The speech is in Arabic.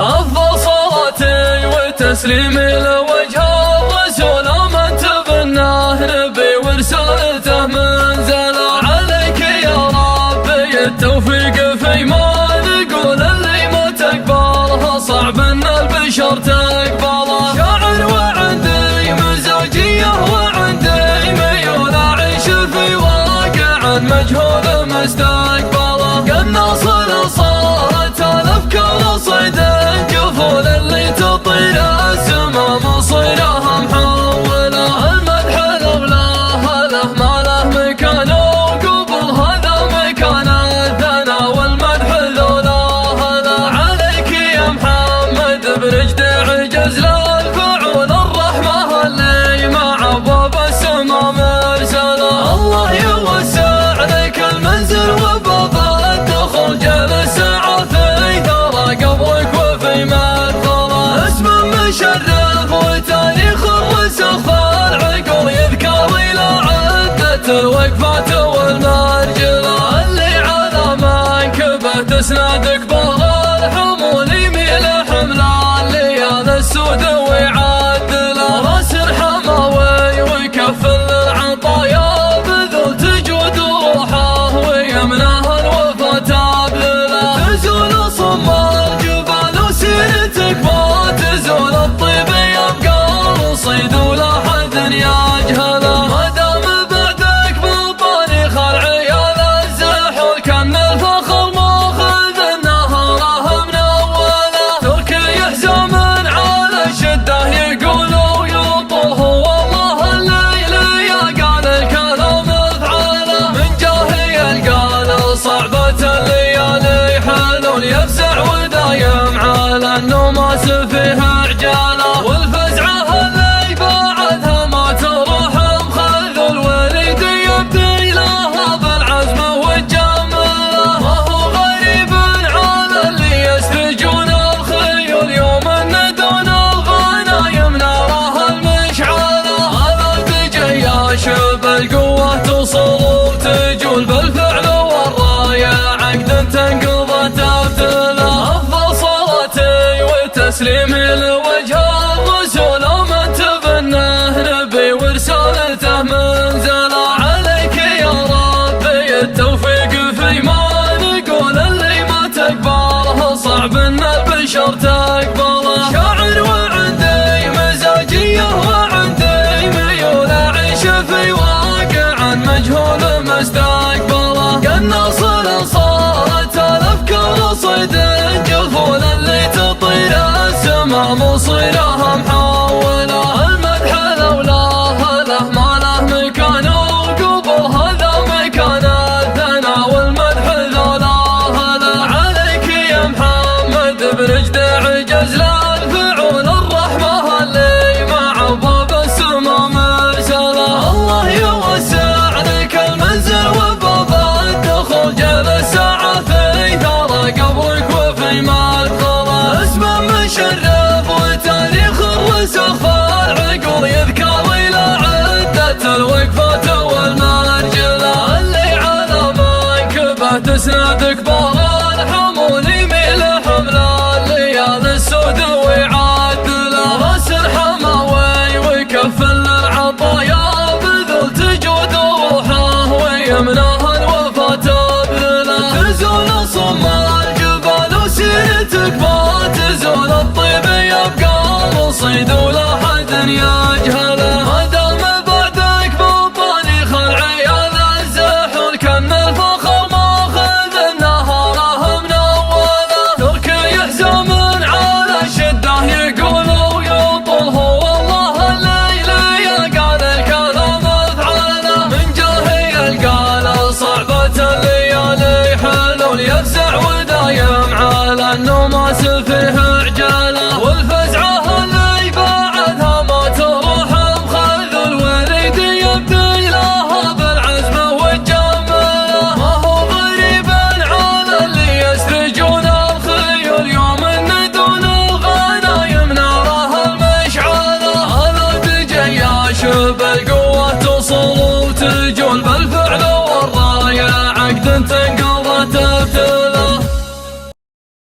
أفضل صلاتي وتسليمي لوجه الرسول من تبناه نبي ورسالته منزله. عليك يا ربي التوفيق فيما نقول، اللي ما تقبلها صعب ان البشر تقبله. شاعر وعندي مزاجيه وعندي ميول، اعيش في واقع مجهول مستقبله. قناص صارت الافكار صيد الجفول، اللي تطير السما مصيرها محوله. المدح الاغلاه له ما له مكان وقبل، هذا مكان الثنا والمدح لولاه له. عليك يا محمد برجدع جزل الفعول، الرحمه اللي مع ابواب السما مرسله. الله يوسع لك المنزل وباب الدخول، جلس في ثرى قبرك وفي مدخله. اسم مشرف وتاريخ الرسخ العقول، يذكر الى عدة الوقفات والمرجله. اللي على منكبه تسند كبار الحمول، يميل حمل الليال السود ويعدله. راس الحماوي ويكفل العطايا بذل، تجود روحه ويمناه الوفا تبذله. تزول صم الجبال وسيرتك ما تزول، الطيب يبقى رصيد ولا حد يجهله. ما دام بعدك بالطريق العيال الزحول، كان الفخر ماخذ النهره من اوله. تركي يحزم على الشده يقول ويطول، هو والله الليل يا قال الكلام افعله. من جاهي القال صعبة الليالي حلول، يفزع ودايم على النوم فيها عجاله. والفزعه اللي بعدها ما تروح مخذول، وليد يبدي لها بالعزم والجماله. ما هو غريب على اللي يسرجون الخيول، يوم ان دون الغنايم نارها المشعله. هذا الجياش بالقوه توصل وتجول، بالفعل والرايه عقد تنقض تبتله. افضل صلاتي وتسليمي لوجه الرسول، من تبناه نبي ورسالته منزله. عليك يا ربي التوفيق فيما نقول، اللي ما تقبلها صعب ان البشر تقبله. شاعر وعندي مزاجيه وعندي ميول، اعيش في واقع مجهول مستقبله. قناص صارت الافكار صيد الجفول، اللي تطير السما مصيرها محوله. المدح لولاه له ما له مكان وقبل، هذا مكان الثنا والمدح لولاه له. عليك يا محمد برجدع جزل الفعول، الرحمه اللي مع ابواب السما مرسله. الله يوسع لك المنزل وباب الدخول، جلس في ثرى قبرك وفي مدخله. اسم مشرف وتاريخ الرسخ العقول، يذكر الى عدة الوقفات والمرجله. اللي على منكبه تسند كبار الحمول، يميل حمل الليال السود ويعدله. راس الحماوي ويكفل العطايا بذل، تجود روحه ويمناه الوفا تبذله. تزول صم الجبال وسيرتك ما تزول، الطيب يبقى رصيد